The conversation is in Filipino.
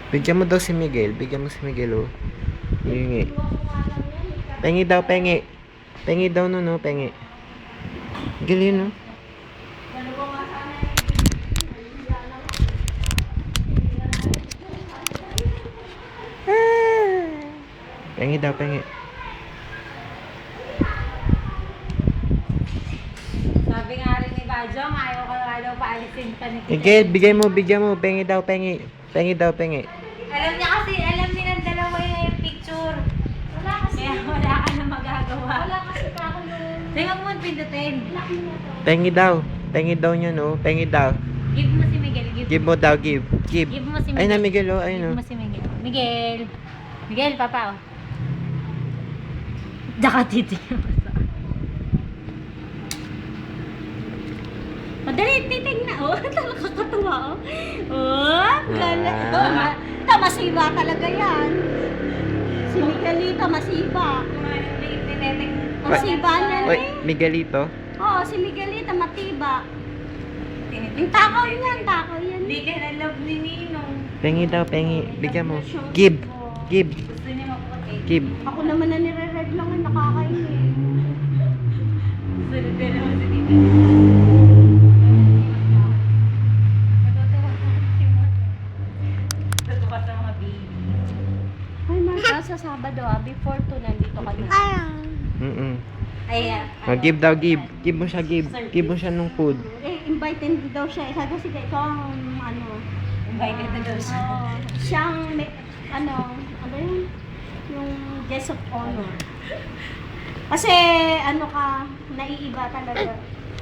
Bigyan mo daw si Miguel. Bigyan mo si Miguel, oh. Hingi. Pengi daw, pengi. Pengi daw nun, oh, pengi. Miguel yun, oh. Pengi daw, pengi. Sabi nga rin ni Bajong, ayaw ka nga daw paalisin pa ni Miguel, bigyan mo, bigyan mo. Pengi daw, pengi. Pengi daw, pengi. Alam niya kasi, alam nilang dalawa yung picture. Wala kasi. Kaya wala ka na magagawa. Wala kasi pa ako nun. Sige, wag mo pindutin. Pengi daw. Pengi daw niya, no. Pengi daw. Give mo si Miguel. Give mo daw, give. Give. Give mo si Miguel. Ayun na, Miguel, oh. Ayun, Give oh. mo si Miguel. Miguel. Miguel, papa, oh. Daka titignan mo sa... Madali, titignan. Oh, talaga katuwa, oh. Oh, gala. Ito, masiba talaga yan. Si Miguelito, masiba. Masiba niyan Wait, eh. Miguelito. Oo, si Miguelito, matiba. Yung takaw yan, takaw yan. Hindi ka na love ni Ninong. Pengi daw, pengi. Bigyan mo. Give. Give. Gusto niya maputi. Give. Ako naman na nire-red lang ang nakakainin. Sunod na naman sa dito. Natutuwa sa mga baby. Ay, Marta, sa Sabado before 2 nandito ka na. Ayan. Give daw, give. Give mo siya, give. Give mo siya nung food. Invited daw siya. Sabi ko, sige, ikaw ang Invited na daw siya. Siyang, ano yun? Yung guest of honor. Kasi, ka, naiiba talaga.